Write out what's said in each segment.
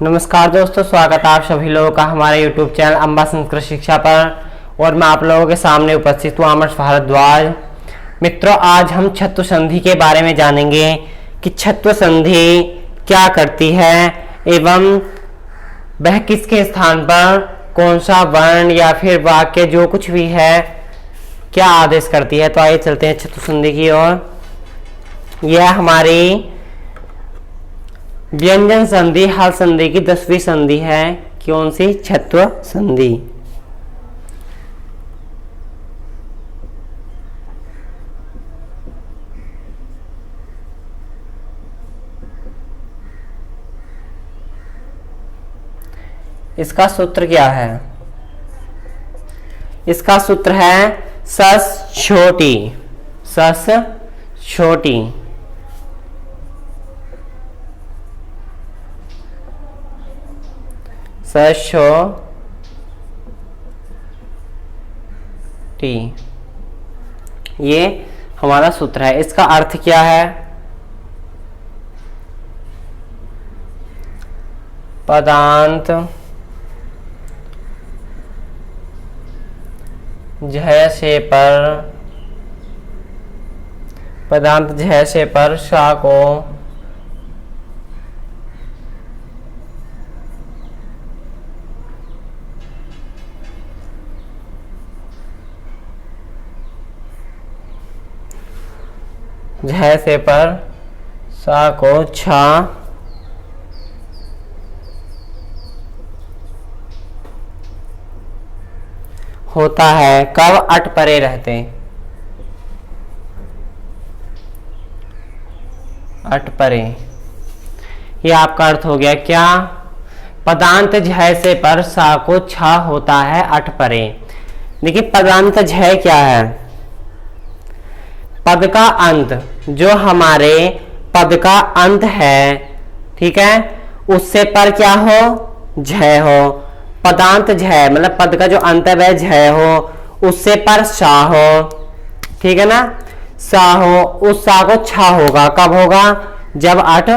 नमस्कार दोस्तों, स्वागत है आप सभी लोगों का हमारे YouTube चैनल अम्बा संस्कृत शिक्षा पर। और मैं आप लोगों के सामने उपस्थित हूँ आमर्श भारद्वाज। मित्रों, आज हम छत्व संधि के बारे में जानेंगे कि छत्व संधि क्या करती है एवं वह किसके स्थान पर कौन सा वर्ण या फिर वाक्य जो कुछ भी है क्या आदेश करती है। तो आइए चलते हैं छत्व संधि की ओर। यह हमारी व्यंजन संधि हल संधि की 10वीं संधि है। कौन सी? छत्व संधि। इसका सूत्र क्या है? इसका सूत्र है सस छोटी, सस छोटी। टी, ये हमारा सूत्र है। इसका अर्थ क्या है? पदांत झ से पर सा को झ से पर सा को छा होता है कब? अट परे रहते। अट परे, ये आपका अर्थ हो गया। क्या? पदांत झ से पर सा को छा होता है अट परे। देखिए, पदांत झ क्या है? पद का अंत, जो हमारे पद का अंत है, ठीक है, उससे पर क्या हो? झ हो। पदांत झ मतलब पद का जो अंत है वह झ हो, उससे पर सा हो, ठीक है ना, सा हो। उस सा को छा होगा कब होगा? जब अट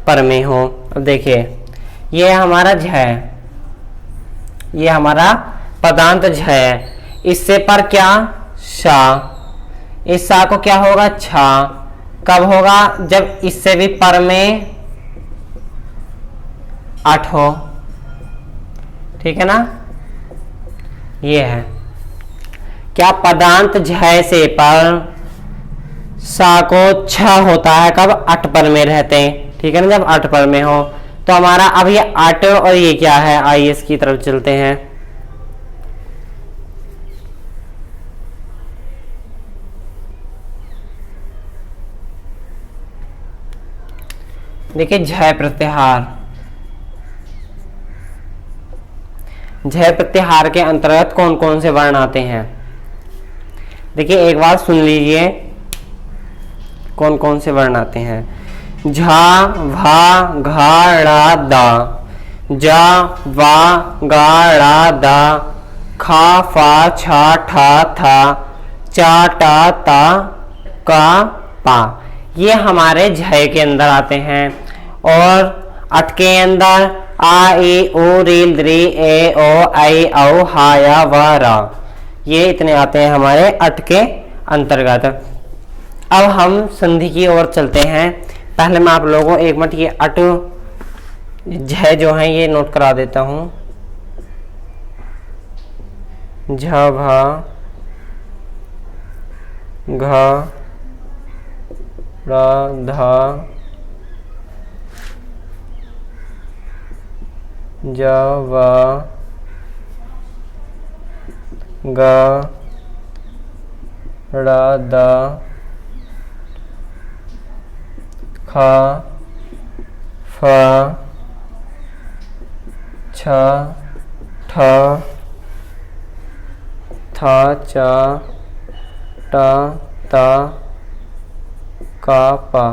पर में हो। अब देखिए, ये हमारा झ, ये हमारा पदांत झ है, इससे पर क्या? सा। इस सा को क्या होगा? छा। कब होगा? जब इससे भी पर में अट हो, ठीक है ना। ये है क्या? पदांत झ से पर सा को छ होता है कब? अट पर में रहते हैं, ठीक है ना, जब अट पर में हो। तो हमारा अब ये अट और ये क्या है? आइए इसकी तरफ चलते हैं। देखिए, झ प्रत्याहार, झ प्रत्याहार के अंतर्गत कौन कौन से वर्ण आते हैं? देखिए, एक बार सुन लीजिए कौन कौन से वर्ण आते हैं। झा, भा, घा, ड़ा, दा। जा, वा, गा, ड़ा, दा। खा, फा, छा, ठा, था। चा, टा, ता, का, पा। ये हमारे झ के अंदर आते हैं। और अट के अंदर आ, ए, ओ, रील, द्री, ए, ओ, आई, औ, हा, या, व, रा। ये इतने आते हैं हमारे अट के अंतर्गत। अब हम संधि की ओर चलते हैं। पहले मैं आप लोगों को एक मिनट ये अट झ जो है ये नोट करा देता हूं। झ, भा, घ, रा, धा, ज, व, ग, ड़, द, ख, फ, छ, ठ, थ, च, ट, त, का, पा।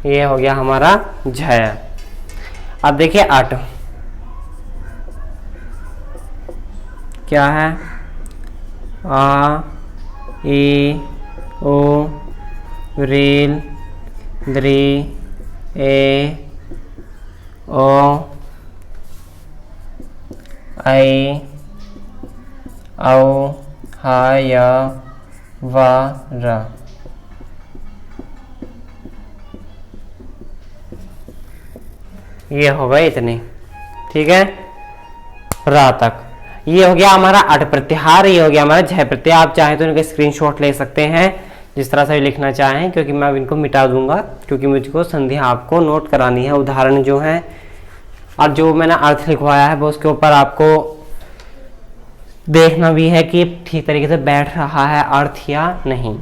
ये हो गया हमारा झ। अब देखिए अट क्या है? आ, ई, ओ, रील, द्री, ए, ओ ऐ औ हा या वा रा। ये हो गए इतने, ठीक है, रा तक। ये हो गया हमारा अट प्रत्याहार, ये हो गया हमारा झय प्रत्याहार। आप चाहें तो इनके स्क्रीनशॉट ले सकते हैं जिस तरह से लिखना चाहें, क्योंकि मैं अब इनको मिटा दूंगा, क्योंकि मुझको संधि आपको नोट करानी है, उदाहरण जो है और जो मैंने अर्थ लिखवाया है वो उसके ऊपर आपको देखना भी है कि ठीक तरीके से बैठ रहा है अर्थ या नहीं।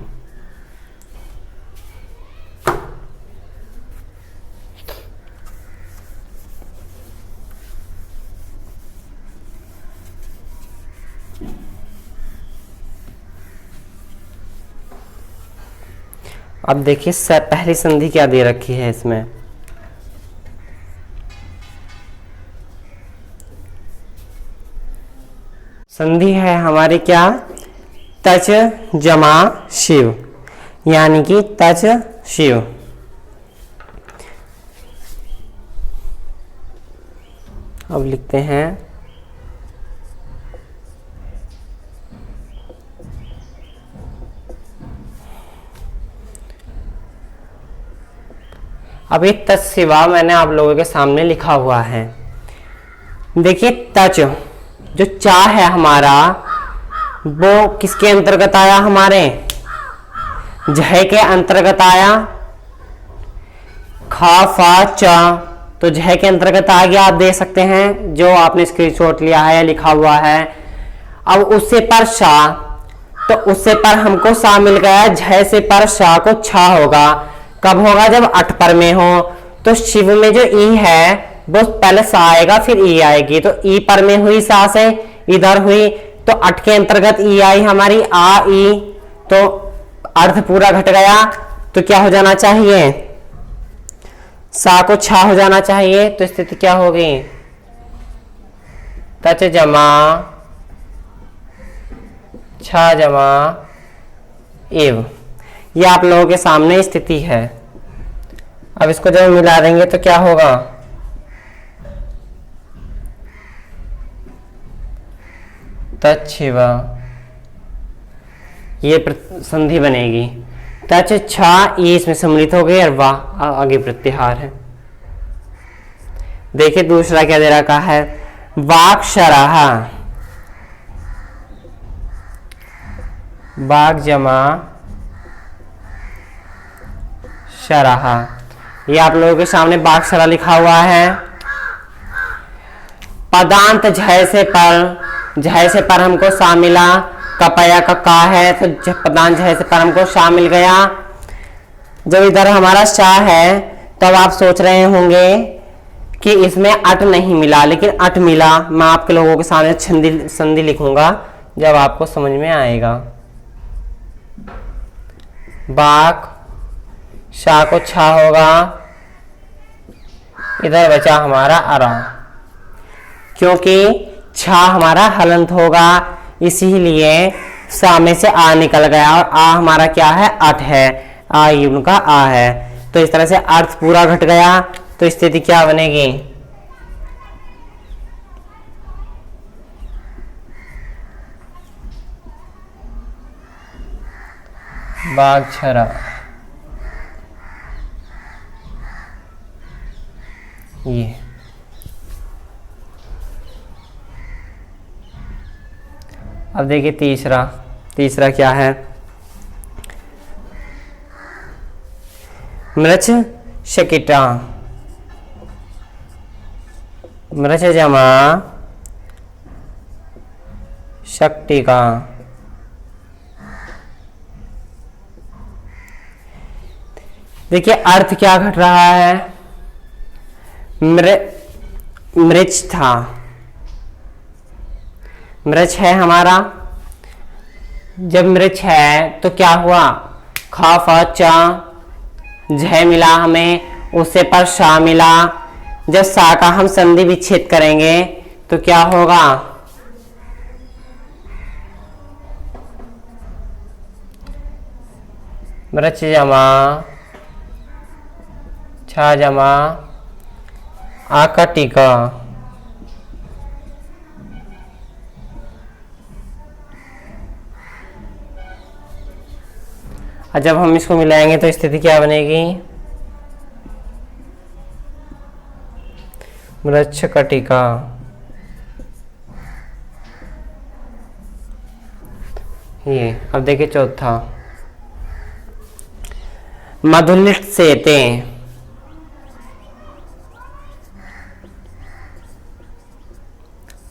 अब देखिए पहली संधि क्या दे रखी है इसमें। संधि है हमारी क्या, तच जमा शिव, यानी कि तच शिव। अब लिखते हैं अब ये तच शिवा मैंने आप लोगों के सामने लिखा हुआ है। देखिए तच जो चा है हमारा वो किसके अंतर्गत आया, हमारे झय के अंतर्गत आया। खा फा चा तो झय के अंतर्गत आ गया, आप देख सकते हैं जो आपने स्क्रीनशॉट लिया है या लिखा हुआ है। अब उससे पर शा, तो उससे पर हमको सा मिल गया, झय से पर शा को छा होगा। कब होगा, जब अट पर में हो। तो शिव में जो ई है वो पहले सा आएगा फिर ई आएगी, तो ई पर में हुई सा से इधर हुई, तो अट के अंतर्गत ई आई हमारी आ ई, तो अर्थ पूरा घट गया। तो क्या हो जाना चाहिए, सा को छा हो जाना चाहिए। तो स्थिति क्या होगी, तच जमा छा जमा एव। ये आप लोगों के सामने स्थिति है। अब इसको जब मिला देंगे तो क्या होगा, तच शिवा, ये संधि बनेगी। तच छा ये इसमें सम्मिलित हो गई और वाह आगे प्रत्याहार है। देखिए दूसरा क्या दे रखा है, वाक्शराहा, बाग जमा शराहा। ये आप लोगों के सामने बागशरा लिखा हुआ है। पदांत झय से पर हमको सा मिला, कपया का का है तो पदांत झय से पर हमको शा मिल गया। जब इधर हमारा शा है तब आप सोच रहे होंगे कि इसमें अट नहीं मिला, लेकिन अट मिला। मैं आपके लोगों के सामने संधि लिखूंगा जब आपको समझ में आएगा। बाक शा को छा होगा, इधर बचा हमारा अरा, क्योंकि छा हमारा हलंत होगा इसीलिए सा में से आ निकल गया और आ हमारा क्या है, अट है, आ उनका आ है। तो इस तरह से अर्थ पूरा घट गया। तो स्थिति क्या बनेगी, बागछरा। ये अब देखिए तीसरा क्या है, मृच शकिटा, मृच जमा शक्तिका। देखिए अर्थ क्या घट रहा है, मृच था, मृच है हमारा। जब मृच है तो क्या हुआ, खा फा चा झय मिला हमें, उससे पर शा मिला। जब सा का हम संधि विच्छेद करेंगे तो क्या होगा, मृच जमा छा जमा आ का टीका। और जब हम इसको मिलाएंगे तो स्थिति क्या बनेगी? वृक्ष का टीका। ये अब देखिए चौथा, मधुलिट सेते।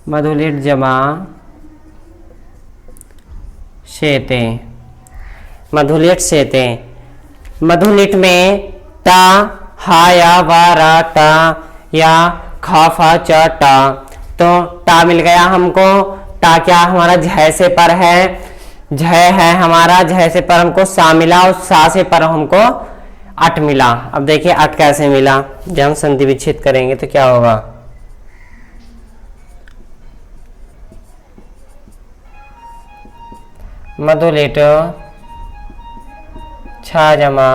मधुलिट जमा शेते। मधुलिट सेते। मधुलिट में टा, हा या वा रा टा या खा फा चा टा। तो टा मिल गया हमको। टा क्या हमारा झ से पर है, झ है हमारा, झ से पर हमको सा मिला और सा से पर हमको अट मिला। अब देखिए अट कैसे मिला, जब हम संधि विच्छेद करेंगे तो क्या होगा? मधुलिट छा जमा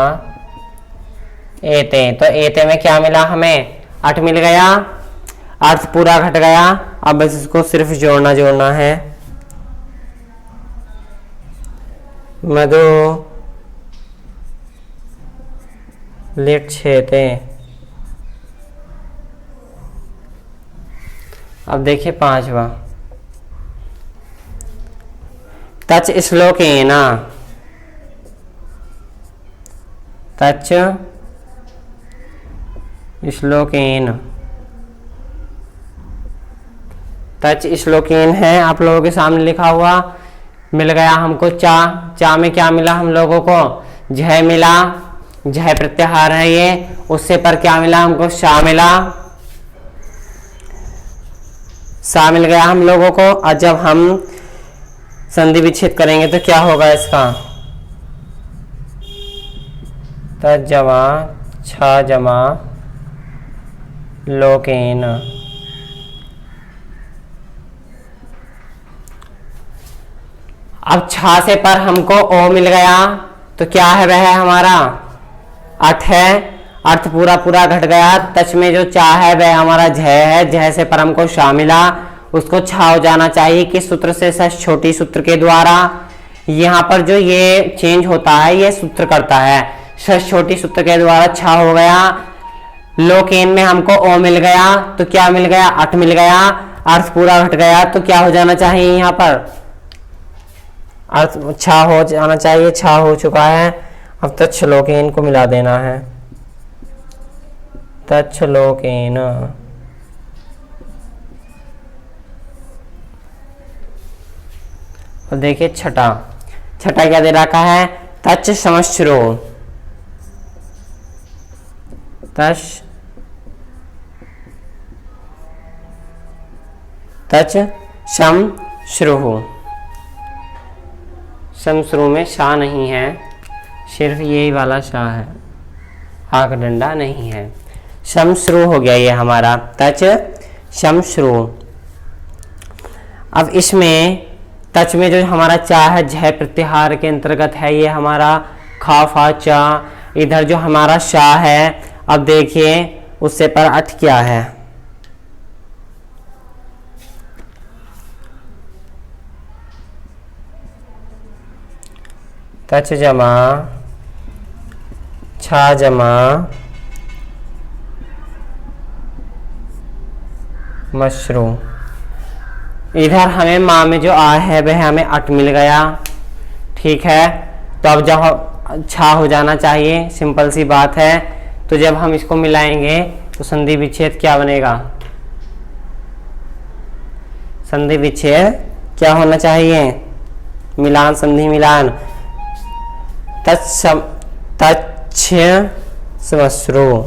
एते। तो एते में क्या मिला हमें? अट मिल गया, अर्थ पूरा घट गया। अब बस इसको सिर्फ जोड़ना है। मधु लिट छेते। अब देखिए पांचवा, तच श्लोकेन। तच श्लोकेन। तच श्लोकेन है आप लोगों के सामने लिखा हुआ। मिल गया हमको चा। चा में क्या मिला हम लोगों को? झ मिला, झ प्रत्याहार है ये। उससे पर क्या मिला हमको? शा मिला, सा मिल गया हम लोगों को। और जब हम संधि विच्छेद करेंगे तो क्या होगा इसका? तच जमा छा जमा लोकेन। अब छा से पर हमको ओ मिल गया तो क्या है वह हमारा? अठ है। अर्थ पूरा पूरा घट गया। तच में जो चा है वह हमारा झ है, झ से पर हमको शा मिला, उसको छा हो जाना चाहिए किस सूत्र से? षष्ठ छोटी सूत्र के द्वारा। यहाँ पर जो ये चेंज होता है ये सूत्र करता है। षष्ठ छोटी सूत्र के द्वारा छा हो गया। लोकेन में हमको ओ मिल गया तो क्या मिल गया? अट मिल गया। अर्थ पूरा घट गया तो क्या हो जाना चाहिए? यहाँ पर अर्थ छा हो जाना चाहिए, छा हो चुका है। अब तच्छ लोकेन को मिला देना है। तच्छ लोकेन। और देखिए छठा, छठा क्या दे रखा है? तच्छ समश्रो। तच शम श्रुहु। शम श्रु में शा नहीं है, सिर्फ यही वाला शा है, आक डंडा नहीं है। शम श्रु हो गया ये हमारा। तच शम श्रु। अब इसमें तच में जो हमारा चा है झ प्रत्याहार के अंतर्गत है ये हमारा खा फा चा। इधर जो हमारा शा है, अब देखिए उससे पर अठ क्या है? तच जमा छा जमा मशरू। इधर हमें माँ में जो आ है वह हमें अट मिल गया। ठीक है, तो अब जब छा हो जाना चाहिए, सिंपल सी बात है। तो जब हम इसको मिलाएंगे तो संधि विच्छेद क्या बनेगा? संधि विच्छेद क्या होना चाहिए? मिलान, संधि मिलान। तच्छ मशरू।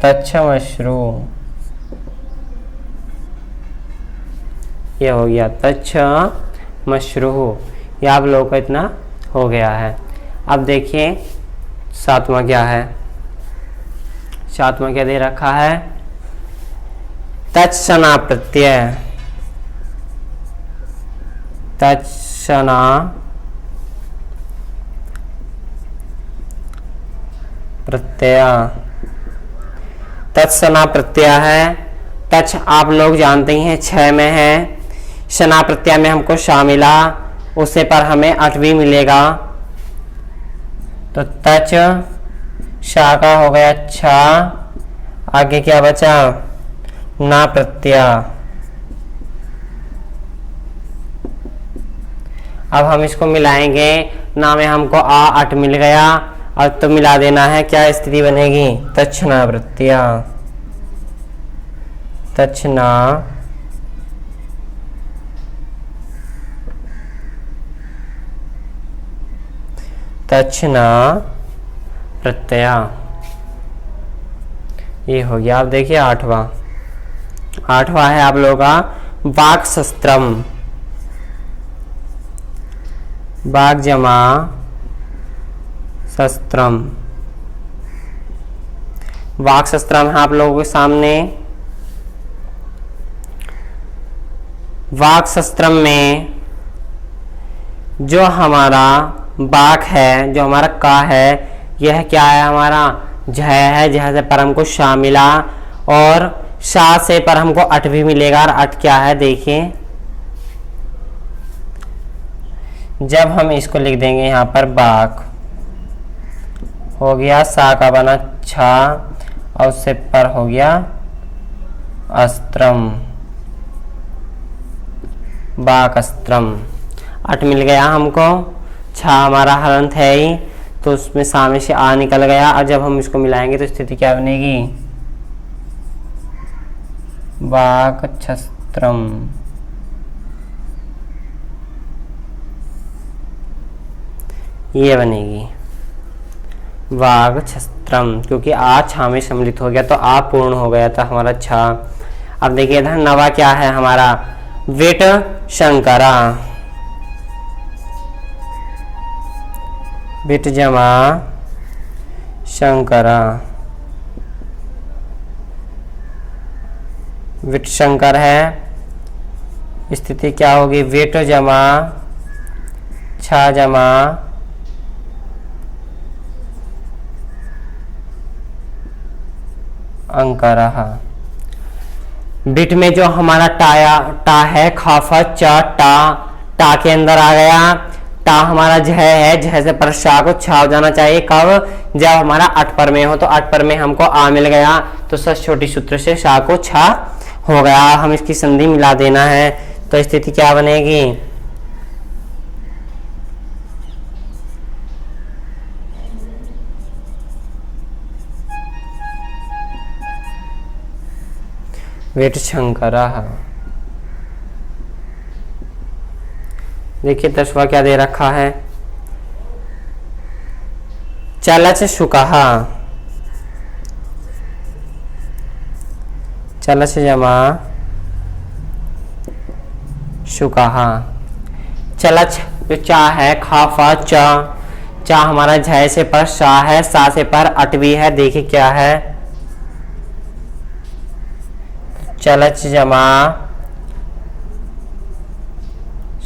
तच्छ मशरू ये हो गया। तच्छ मशरू, ये आप लोगों को इतना हो गया है। अब देखिए सातवां क्या है? सातवां क्या दे रखा है? तत्सना प्रत्यय। तत्सना प्रत्यय। तत् सना प्रत्यय है। तच आप लोग जानते ही हैं 6 में है। सना प्रत्यय में हमको शा मिला, उससे पर हमें 8 भी मिलेगा, तो तच शा का हो गया 6। आगे क्या बचा? ना प्रत्यय। अब हम इसको मिलाएंगे। ना में हमको आ 8 मिल गया, और तो मिला देना है, क्या स्थिति बनेगी? तच्छना प्रत्यय। तच्छना तच्छना प्रत्यय। ये हो गया। अब देखिए 8वां है आप लोगों का वाक्शस्त्रम। वाक जमा शस्त्रम। वाक्शस्त्रम है आप लोगों के सामने। वाक्शस्त्रम में जो हमारा वाक है, जो हमारा का है, यह क्या है? हमारा झय है। झय से पर हमको शा मिला, और शा से पर हमको 8 भी मिलेगा। और 8 क्या है देखिए, जब हम इसको लिख देंगे यहाँ पर बाक हो गया, सा का बना छा, और उससे पर हो गया अस्त्रम, बाक अस्त्रम। 8 मिल गया हमको। छा हमारा हलंत है ही, तो उसमें सामने से आ निकल गया, और जब हम इसको मिलाएंगे तो स्थिति क्या बनेगी? बाक छस्त्रम। ये बनेगी वाग छस्त्रम, क्योंकि आ छा में सम्मिलित हो गया, तो आ पूर्ण हो गया था हमारा छा। अब देखिए इधर नवा क्या है हमारा? विट शंकरा। विट जमा शंकरा। विट शंकर है। स्थिति क्या होगी? विट जमा छा जमा अंकरः। बिट में जो हमारा टा है, खाफा चा टा, टा के अंदर आ गया। टा हमारा झ है, झ से पर शा को छा हो जाना चाहिए। कब? जब हमारा 8 पर में हो, तो 8 पर में हमको आ मिल गया, तो सस छोटी सूत्र से शा को छा हो गया। हम इसकी संधि मिला देना है, तो स्थिति क्या बनेगी? वेट शंकरः। देखिए 10वां क्या दे रखा है? चलच शुकः। चलच जमा शुकः। चलच जो चा है, खा फा चा, चा हमारा झय से पर शा है, सा से पर 8 भी है। देखिए क्या है? चलच जमा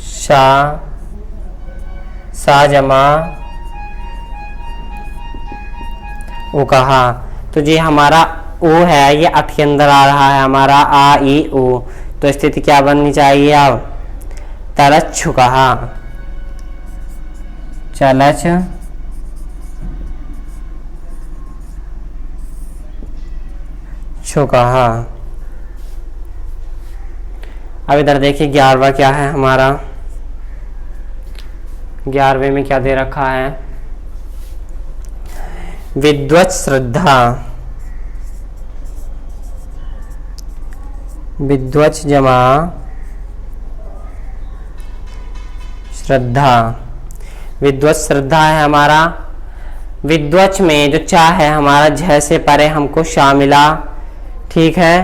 शा, सा जमा उ कहा। तो जी हमारा उ है, ये 8 के अंदर आ रहा है हमारा आ ई उ, तो स्थिति क्या बननी चाहिए? अब तरच छुकहा। चलच छुकहा। अब इधर देखिए 11वां क्या है हमारा? 11वें में क्या दे रखा है? विद्वत श्रद्धा। विद्वत जमा श्रद्धा। विद्वत श्रद्धा है हमारा। विद्वच में जो चा है हमारा, झ से परे हमको शा मिला, ठीक है।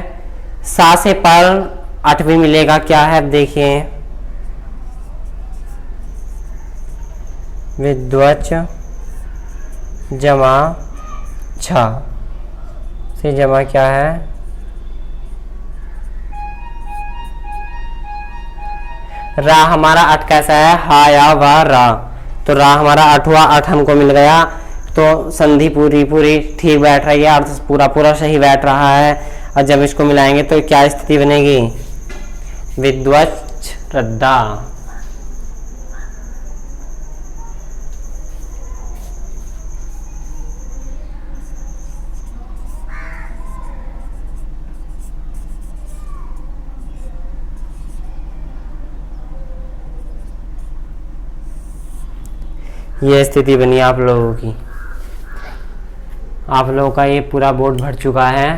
सा से पर 8 भी मिलेगा। क्या है? अब देखिए विद्वच जमा छा से जमा क्या है? रा हमारा 8 कैसा है? हा या वा रा, तो रा हमारा 8वां 8 हमको मिल गया। तो संधि पूरी पूरी ठीक बैठ रही है, अर्थ पूरा पूरा सही बैठ रहा है। और जब इसको मिलाएंगे तो क्या स्थिति बनेगी? विद्वच रद्दा। ये स्थिति बनी आप लोगों की। आप लोगों का ये पूरा बोर्ड भर चुका है।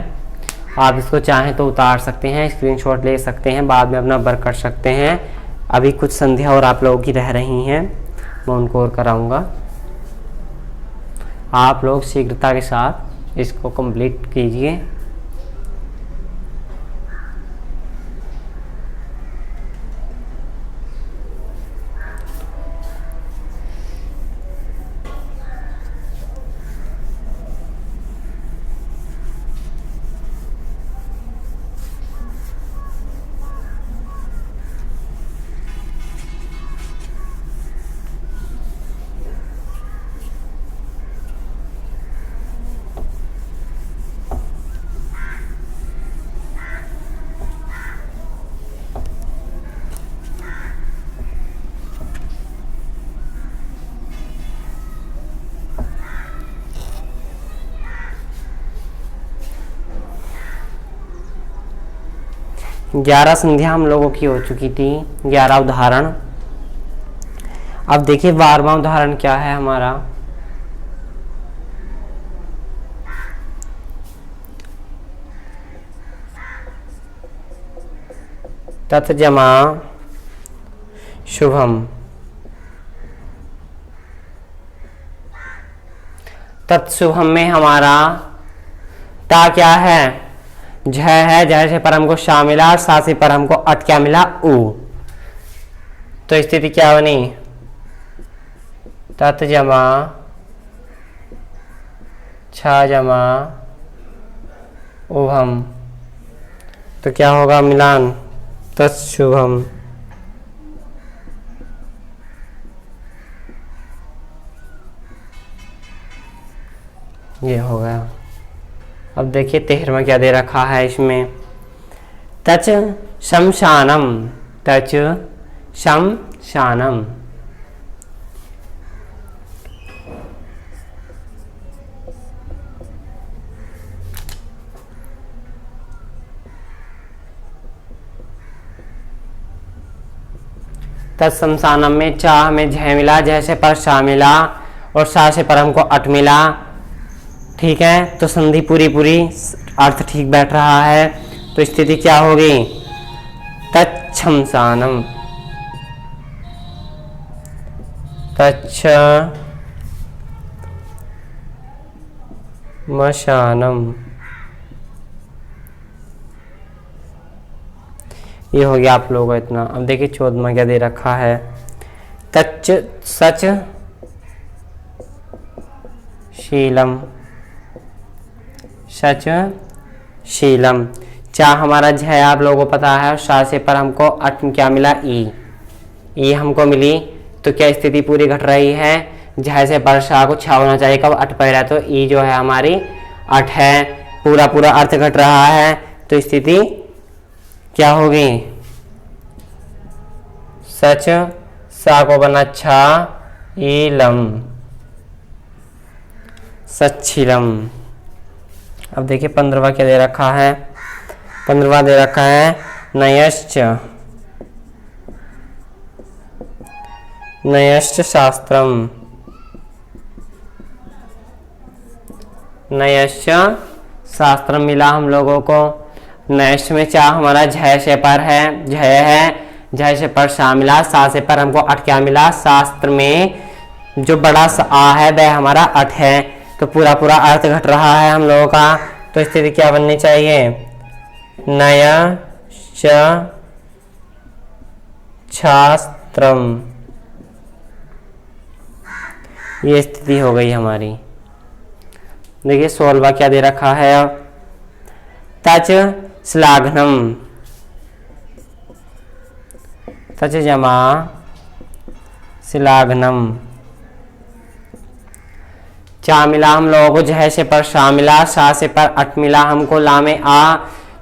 आप इसको चाहें तो उतार सकते हैं, स्क्रीनशॉट ले सकते हैं, बाद में अपना वर्क कर सकते हैं। अभी कुछ संध्या और आप लोगों की रह रही हैं, मैं उनको और कराऊंगा। आप लोग शीघ्रता के साथ इसको कंप्लीट कीजिए। ग्यारह संध्या हम लोगों की हो चुकी थी, 11 उदाहरण। अब देखिए 12वां उदाहरण क्या है हमारा। तत्जमा शुभम। तत्शुभम में हमारा ता क्या है? झ है, झ से पर हमको शा मिला और सा से पर हमको अट क्या मिला? उ। तो स्थिति क्या बनी? तत् जमा छ जमा उभम। तो क्या होगा? मिलान तत्शुभम। ये हो गया। अब देखिए 13वां क्या दे रखा है इसमें। तच शमशानम। तच शमशानम। तत्शमशानम में चा हमें झ मिला, झ से पर शा मिला और सा से पर हमको अट मिला। ठीक है, तो संधि पूरी पूरी अर्थ ठीक बैठ रहा है। तो स्थिति क्या होगी? तच्छमशानम। तच्छमशानम। ये हो गया आप लोगों को इतना। अब देखिए 14वां क्या दे रखा है। तच्च सच शीलम। सच शीलम। चा हमारा झ आप लोगों को पता है और शा से पर हमको अट क्या मिला? ई हमको मिली। तो क्या स्थिति पूरी घट रही है? झ से पर शा को छा होना चाहिए, कब अट पड़ रहा है तो ई जो है हमारी अट है। पूरा पूरा अर्थ घट रहा है। तो स्थिति क्या होगी? सच सा को बना छा ईलम। सच्छीलम। अब देखिए 15वां क्या दे रखा है। 15वां दे रखा है नयश्च। नयश्च शास्त्रम। नयश्च शास्त्रम मिला हम लोगों को। नयश्च में चा हमारा झ से पर है, झ है, झ से पर शा मिला, सा से पर हमको अट क्या मिला? शास्त्र में जो बड़ा सा आ है वह हमारा अट है। तो पूरा पूरा अर्थ घट रहा है हम लोगों का। तो स्थिति क्या बननी चाहिए? नया शास्त्रम। ये स्थिति हो गई हमारी। देखिए 16वां क्या दे रखा है। तच श्लाघ्नम। तच जमा श्लाघ्नम। चा मिला हम लोगों को जह से पर शा मिला, शा से पर अट मिला हमको, ला में आ,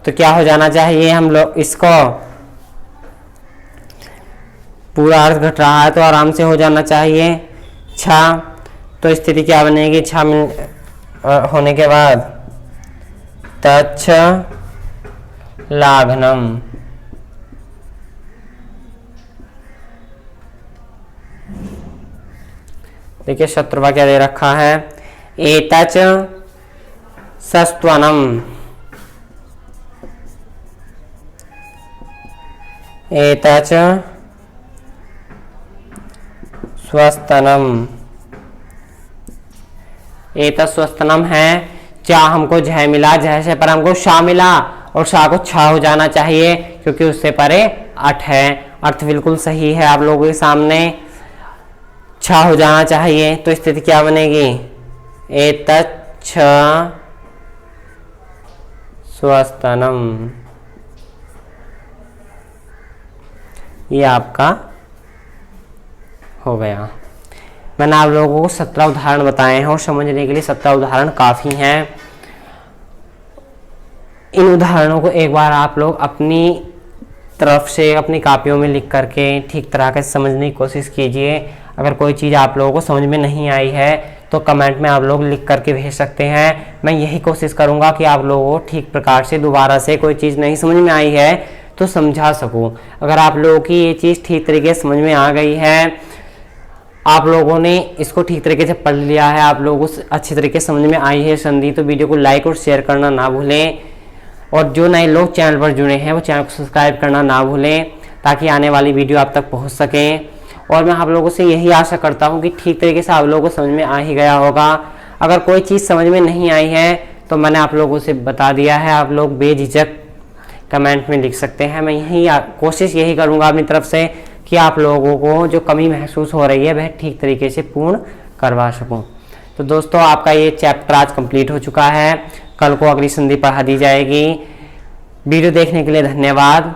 तो क्या हो जाना चाहिए हम लोग इसको, पूरा अर्थ घट रहा है तो आराम से हो जाना चाहिए छा। तो स्थिति क्या बनेगी छा होने के बाद तच्छ लाघनम। देखिए शत्रुवा क्या दे रखा है, एतच सस्त्वनम, एतच स्वस्तनम, एतच स्वस्तनम है, चा हमको जह मिला, जह से पर हमको शा मिला और शा को छा हो जाना चाहिए क्योंकि उससे परे अठ है। अर्थ बिल्कुल सही है आप लोगों के सामने, छा हो जाना चाहिए। तो स्थिति क्या बनेगी, एतच्छ स्वस्तनम। ये आपका हो गया। मैंने आप लोगों को 17 उदाहरण बताए हैं और समझने के लिए 17 उदाहरण काफ़ी हैं। इन उदाहरणों को एक बार आप लोग अपनी तरफ से अपनी कापियों में लिख करके ठीक तरह से समझने की कोशिश कीजिए। अगर कोई चीज़ आप लोगों को समझ में नहीं आई है तो कमेंट में आप लोग लिख करके भेज सकते हैं। मैं यही कोशिश करूंगा कि आप लोगों को ठीक प्रकार से दोबारा से कोई चीज़ नहीं समझ में आई है तो समझा सकूं। अगर आप लोगों की ये चीज़ ठीक तरीके से समझ में आ गई है, आप लोगों ने इसको ठीक तरीके से पढ़ लिया है, आप लोगों को अच्छी तरीके से समझ में आई है संधि, तो वीडियो को लाइक और शेयर करना ना भूलें। और जो नए लोग चैनल पर जुड़े हैं वो चैनल को सब्सक्राइब करना ना भूलें ताकि आने वाली वीडियो आप तक पहुंच सकें। और मैं आप लोगों से यही आशा करता हूं कि ठीक तरीके से आप लोगों को समझ में आ ही गया होगा। अगर कोई चीज़ समझ में नहीं आई है तो मैंने आप लोगों से बता दिया है, आप लोग बेझिझक कमेंट में लिख सकते हैं। मैं यही कोशिश यही करूँगा अपनी तरफ से कि आप लोगों को जो कमी महसूस हो रही है वह ठीक तरीके से पूर्ण करवा सकूं। तो दोस्तों आपका ये चैप्टर आज कंप्लीट हो चुका है, कल को अगली संधि पढ़ा दी जाएगी। वीडियो देखने के लिए धन्यवाद।